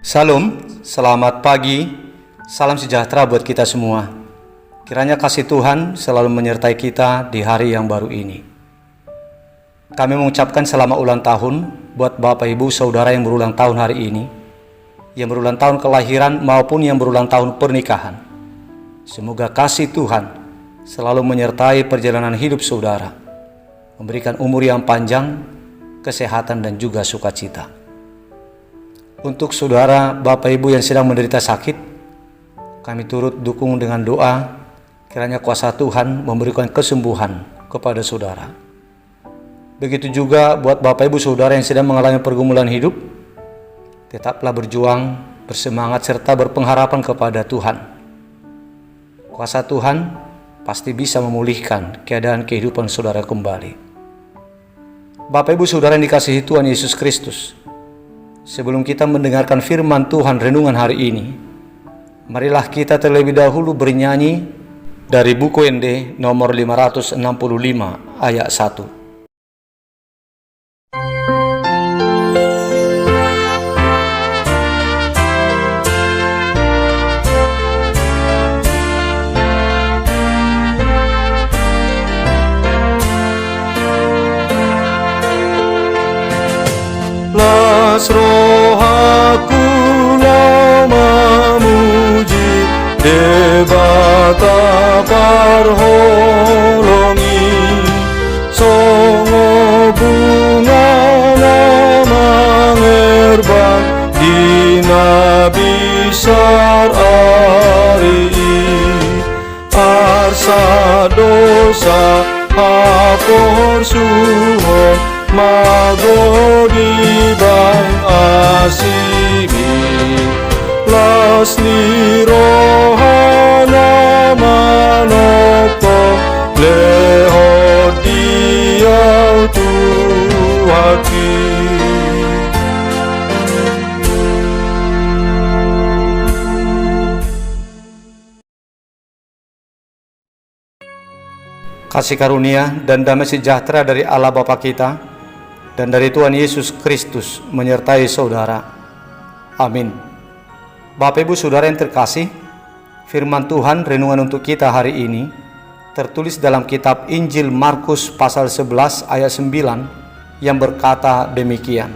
Salam, selamat pagi, salam sejahtera buat kita semua. Kiranya kasih Tuhan selalu menyertai kita di hari yang baru ini. Kami mengucapkan selamat ulang tahun buat Bapak Ibu Saudara yang berulang tahun hari ini, yang berulang tahun kelahiran maupun yang berulang tahun pernikahan. Semoga kasih Tuhan selalu menyertai perjalanan hidup saudara, memberikan umur yang panjang, kesehatan dan juga sukacita. Untuk saudara Bapak Ibu yang sedang menderita sakit, kami turut dukung dengan doa, kiranya kuasa Tuhan memberikan kesembuhan kepada saudara. Begitu juga buat Bapak Ibu saudara yang sedang mengalami pergumulan hidup, tetaplah berjuang, bersemangat serta berpengharapan kepada Tuhan. Kuasa Tuhan pasti bisa memulihkan keadaan kehidupan saudara kembali. Bapak Ibu saudara yang dikasihi Tuhan Yesus Kristus, sebelum kita mendengarkan firman Tuhan renungan hari ini, marilah kita terlebih dahulu bernyanyi dari buku ND nomor 565 ayat 1. Roh aku memuji debata parholongi songo bunga mangerbang dina bisar ari arsa dosa hapor suhon magodi bang asimi lasni rohana manopo leho diau tuhaki. Kasih karunia dan damai sejahtera dari Allah Bapa kita dan dari Tuhan Yesus Kristus menyertai saudara. Amin. Bapak Ibu saudara yang terkasih, firman Tuhan renungan untuk kita hari ini tertulis dalam kitab Injil Markus pasal 11 ayat 9 yang berkata demikian.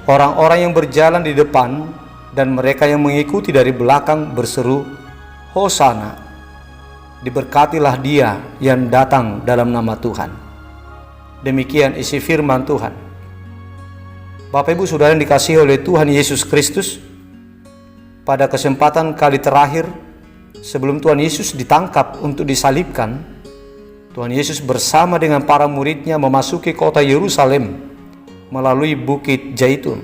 Orang-orang yang berjalan di depan dan mereka yang mengikuti dari belakang berseru, Hosana, diberkatilah dia yang datang dalam nama Tuhan. Demikian isi firman Tuhan. Bapak Ibu saudara yang dikasihi oleh Tuhan Yesus Kristus, pada kesempatan kali terakhir sebelum Tuhan Yesus ditangkap untuk disalibkan, Tuhan Yesus bersama dengan para muridnya memasuki kota Yerusalem melalui Bukit Zaitun,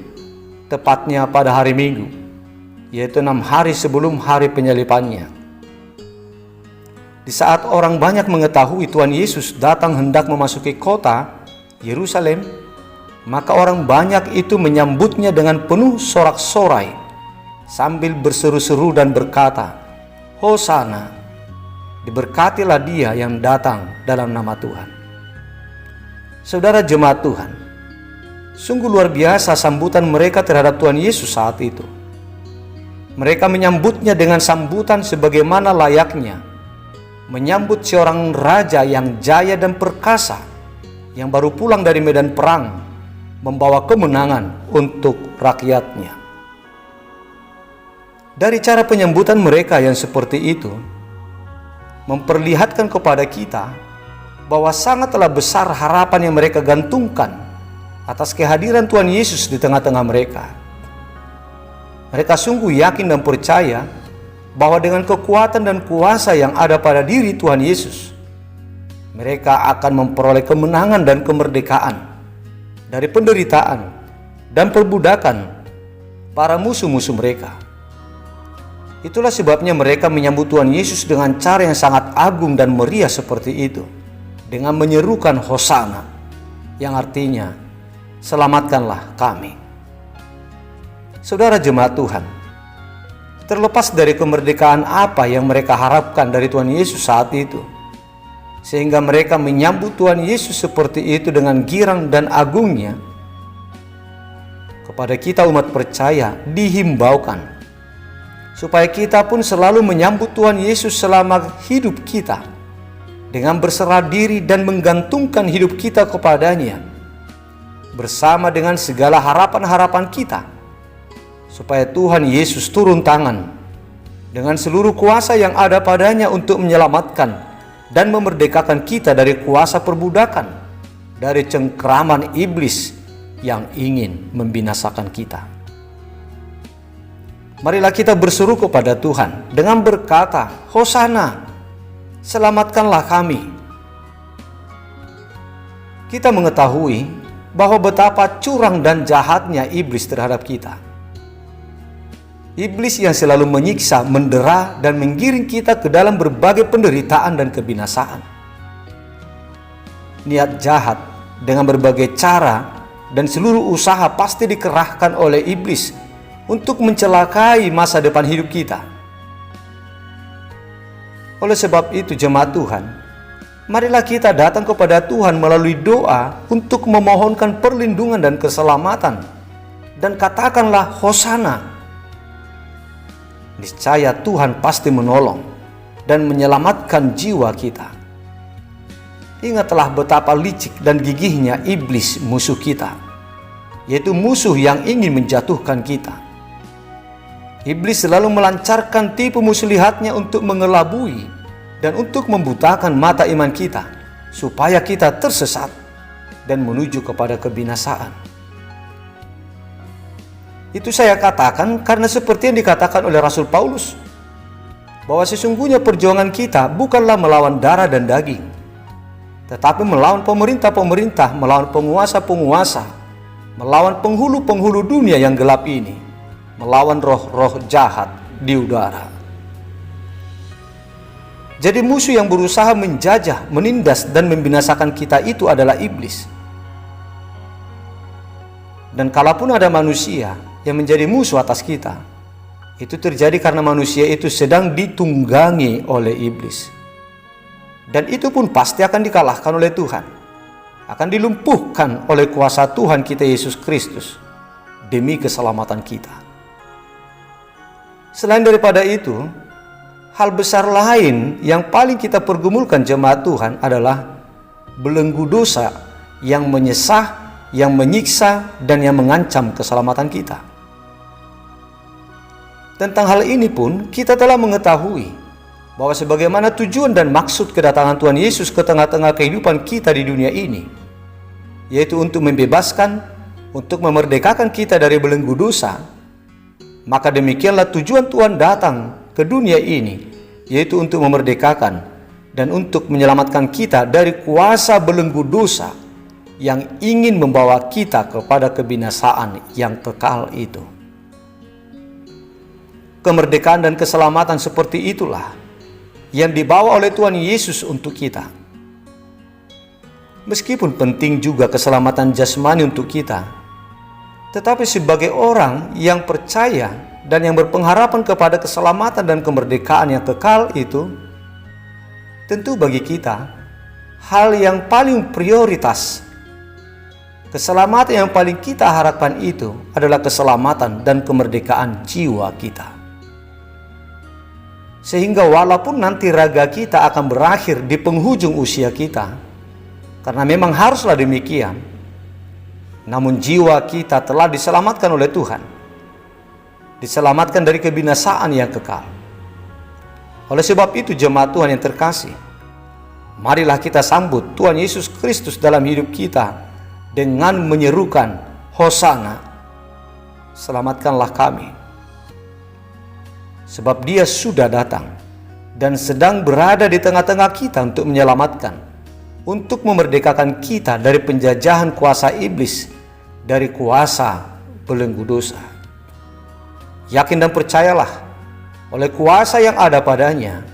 tepatnya pada hari Minggu, yaitu 6 hari sebelum hari penyalibannya. Di saat orang banyak mengetahui Tuhan Yesus datang hendak memasuki kota Yerusalem, maka orang banyak itu menyambutnya dengan penuh sorak-sorai sambil berseru-seru dan berkata, Hosana, diberkatilah dia yang datang dalam nama Tuhan. Saudara jemaat Tuhan, sungguh luar biasa sambutan mereka terhadap Tuhan Yesus saat itu. Mereka menyambutnya dengan sambutan sebagaimana layaknya menyambut seorang raja yang jaya dan perkasa, yang baru pulang dari medan perang, membawa kemenangan untuk rakyatnya. Dari cara penyambutan mereka yang seperti itu, memperlihatkan kepada kita bahwa sangatlah besar harapan yang mereka gantungkan atas kehadiran Tuhan Yesus di tengah-tengah mereka. Mereka sungguh yakin dan percaya bahwa dengan kekuatan dan kuasa yang ada pada diri Tuhan Yesus, mereka akan memperoleh kemenangan dan kemerdekaan dari penderitaan dan perbudakan para musuh-musuh mereka. Itulah sebabnya mereka menyambut Tuhan Yesus dengan cara yang sangat agung dan meriah seperti itu, dengan menyerukan Hosana, yang artinya selamatkanlah kami. Saudara jemaat Tuhan, terlepas dari kemerdekaan apa yang mereka harapkan dari Tuhan Yesus saat itu, sehingga mereka menyambut Tuhan Yesus seperti itu dengan girang dan agungnya, kepada kita umat percaya dihimbaukan supaya kita pun selalu menyambut Tuhan Yesus selama hidup kita dengan berserah diri dan menggantungkan hidup kita kepadanya bersama dengan segala harapan-harapan kita, supaya Tuhan Yesus turun tangan dengan seluruh kuasa yang ada padanya untuk menyelamatkan dan memerdekakan kita dari kuasa perbudakan, dari cengkraman iblis yang ingin membinasakan kita. Marilah kita berseru kepada Tuhan dengan berkata, Hosana, selamatkanlah kami. Kita mengetahui bahwa betapa curang dan jahatnya iblis terhadap kita. Iblis yang selalu menyiksa, mendera, dan menggiring kita ke dalam berbagai penderitaan dan kebinasaan. Niat jahat dengan berbagai cara dan seluruh usaha pasti dikerahkan oleh iblis untuk mencelakai masa depan hidup kita. Oleh sebab itu, jemaat Tuhan, marilah kita datang kepada Tuhan melalui doa untuk memohonkan perlindungan dan keselamatan, dan katakanlah Hosana. Niscaya Tuhan pasti menolong dan menyelamatkan jiwa kita. Ingatlah betapa licik dan gigihnya iblis, musuh kita, yaitu musuh yang ingin menjatuhkan kita. Iblis selalu melancarkan tipu muslihatnya untuk mengelabui dan untuk membutakan mata iman kita, supaya kita tersesat dan menuju kepada kebinasaan. Itu saya katakan karena seperti yang dikatakan oleh Rasul Paulus, bahwa sesungguhnya perjuangan kita bukanlah melawan darah dan daging, tetapi melawan pemerintah-pemerintah, melawan penguasa-penguasa, melawan penghulu-penghulu dunia yang gelap ini, melawan roh-roh jahat di udara. Jadi musuh yang berusaha menjajah, menindas, dan membinasakan kita itu adalah iblis. Dan kalaupun ada manusia yang menjadi musuh atas kita, itu terjadi karena manusia itu sedang ditunggangi oleh iblis. Dan itu pun pasti akan dikalahkan oleh Tuhan, akan dilumpuhkan oleh kuasa Tuhan kita Yesus Kristus demi keselamatan kita. Selain daripada itu, hal besar lain yang paling kita pergumulkan jemaat Tuhan adalah belenggu dosa yang menyesah, yang menyiksa, dan yang mengancam keselamatan kita. Tentang hal ini pun kita telah mengetahui bahwa sebagaimana tujuan dan maksud kedatangan Tuhan Yesus ke tengah-tengah kehidupan kita di dunia ini, yaitu untuk membebaskan, untuk memerdekakan kita dari belenggu dosa, maka demikianlah tujuan Tuhan datang ke dunia ini, yaitu untuk memerdekakan dan untuk menyelamatkan kita dari kuasa belenggu dosa yang ingin membawa kita kepada kebinasaan yang kekal itu. Kemerdekaan dan keselamatan seperti itulah yang dibawa oleh Tuhan Yesus untuk kita. Meskipun penting juga keselamatan jasmani untuk kita, tetapi sebagai orang yang percaya dan yang berpengharapan kepada keselamatan dan kemerdekaan yang kekal itu, tentu bagi kita hal yang paling prioritas, keselamatan yang paling kita harapkan itu adalah keselamatan dan kemerdekaan jiwa kita. Sehingga walaupun nanti raga kita akan berakhir di penghujung usia kita, karena memang haruslah demikian, namun jiwa kita telah diselamatkan oleh Tuhan, diselamatkan dari kebinasaan yang kekal. Oleh sebab itu, jemaat Tuhan yang terkasih, marilah kita sambut Tuhan Yesus Kristus dalam hidup kita dengan menyerukan Hosana, selamatkanlah kami. Sebab Dia sudah datang dan sedang berada di tengah-tengah kita untuk menyelamatkan, untuk memerdekakan kita dari penjajahan kuasa iblis, dari kuasa belenggu dosa. Yakin dan percayalah, oleh kuasa yang ada padanya,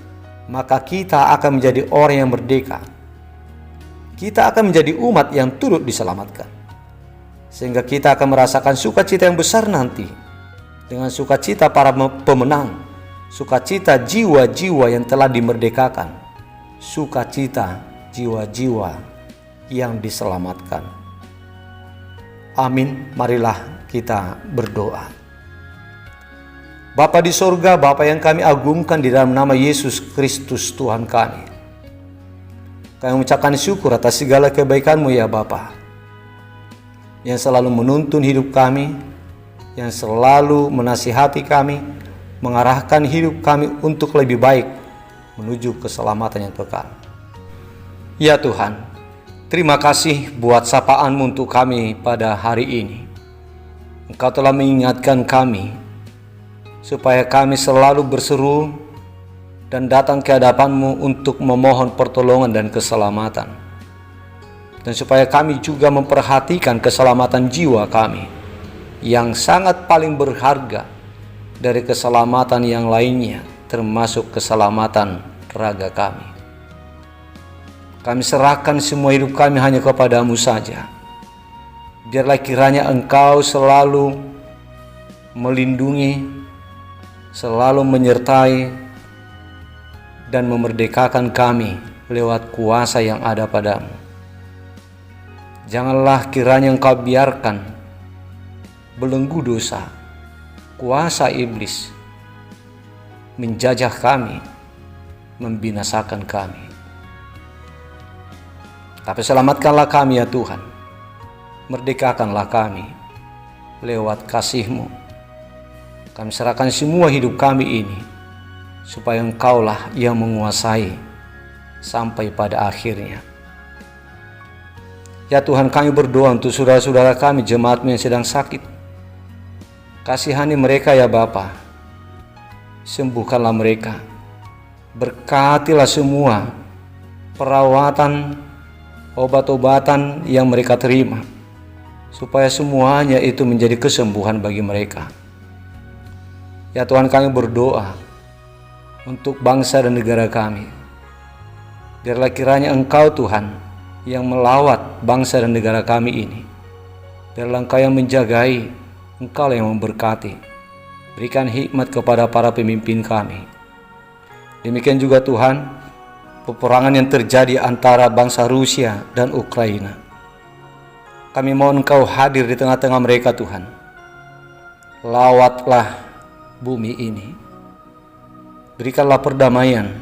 maka kita akan menjadi orang yang merdeka. Kita akan menjadi umat yang turut diselamatkan, sehingga kita akan merasakan sukacita yang besar nanti, dengan sukacita para pemenang, sukacita jiwa-jiwa yang telah dimerdekakan, sukacita jiwa-jiwa yang diselamatkan. Amin. Marilah kita berdoa. Bapa di sorga, Bapa yang kami agungkan di dalam nama Yesus Kristus Tuhan kami. Kami mengucapkan syukur atas segala kebaikan-Mu ya Bapa, yang selalu menuntun hidup kami, yang selalu menasihati kami, mengarahkan hidup kami untuk lebih baik menuju keselamatan yang kekal. Ya Tuhan, terima kasih buat sapaan-Mu untuk kami pada hari ini. Engkau telah mengingatkan kami supaya kami selalu berseru dan datang ke hadapan-Mu untuk memohon pertolongan dan keselamatan. Dan supaya kami juga memperhatikan keselamatan jiwa kami, yang sangat paling berharga dari keselamatan yang lainnya, termasuk keselamatan raga kami. Kami serahkan semua hidup kami hanya kepada-Mu saja. Biarlah kiranya Engkau selalu melindungi, selalu menyertai dan memerdekakan kami lewat kuasa yang ada pada-Mu. Janganlah kiranya Engkau biarkan belenggu dosa, kuasa iblis menjajah kami, membinasakan kami. Tapi selamatkanlah kami ya Tuhan, merdekakanlah kami lewat kasih-Mu. Kami serahkan semua hidup kami ini, supaya Engkaulah yang menguasai sampai pada akhirnya. Ya Tuhan, kami berdoa untuk saudara-saudara kami, jemaat-Mu yang sedang sakit. Kasihani mereka ya Bapa, sembuhkanlah mereka. Berkatilah semua perawatan, obat-obatan yang mereka terima, supaya semuanya itu menjadi kesembuhan bagi mereka. Ya Tuhan, kami berdoa untuk bangsa dan negara kami. Biarlah kiranya Engkau Tuhan yang melawat bangsa dan negara kami ini. Biarlah Engkau yang menjagai, Engkau yang memberkati. Berikan hikmat kepada para pemimpin kami. Demikian juga Tuhan, peperangan yang terjadi antara bangsa Rusia dan Ukraina. Kami mohon Engkau hadir di tengah-tengah mereka Tuhan. Lawatlah bumi ini. Berikanlah perdamaian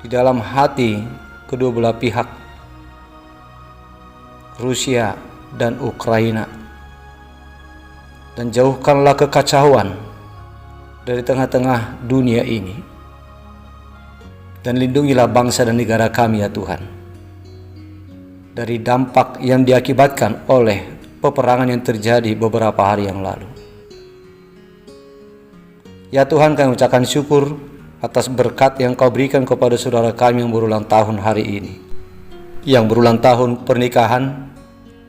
di dalam hati kedua belah pihak, Rusia dan Ukraina. Dan jauhkanlah kekacauan dari tengah-tengah dunia ini. Dan lindungilah bangsa dan negara kami ya Tuhan, dari dampak yang diakibatkan oleh peperangan yang terjadi beberapa hari yang lalu. Ya Tuhan, kami ucapkan syukur atas berkat yang Kau berikan kepada saudara kami yang berulang tahun hari ini, yang berulang tahun pernikahan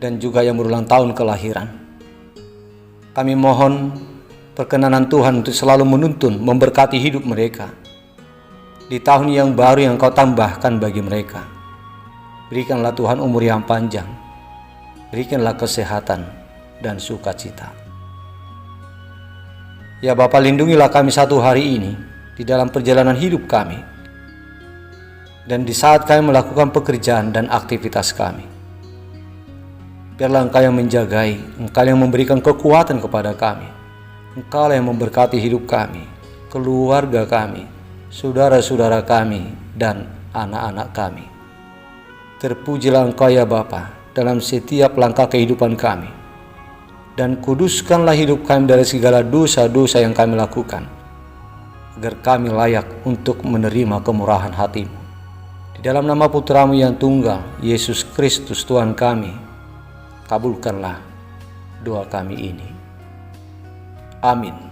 dan juga yang berulang tahun kelahiran. Kami mohon perkenanan Tuhan untuk selalu menuntun, memberkati hidup mereka di tahun yang baru yang Kau tambahkan bagi mereka. Berikanlah Tuhan umur yang panjang, berikanlah kesehatan dan sukacita. Ya Bapa, lindungilah kami satu hari ini di dalam perjalanan hidup kami, dan di saat kami melakukan pekerjaan dan aktivitas kami. Biarlah Engkau yang menjagai, Engkau yang memberikan kekuatan kepada kami, Engkau yang memberkati hidup kami, keluarga kami, saudara-saudara kami, dan anak-anak kami. Terpujilah Engkau ya Bapa dalam setiap langkah kehidupan kami, dan kuduskanlah hidup kami dari segala dosa-dosa yang kami lakukan, agar kami layak untuk menerima kemurahan hati-Mu. Di dalam nama Putra-Mu yang tunggal, Yesus Kristus Tuhan kami, kabulkanlah doa kami ini. Amin.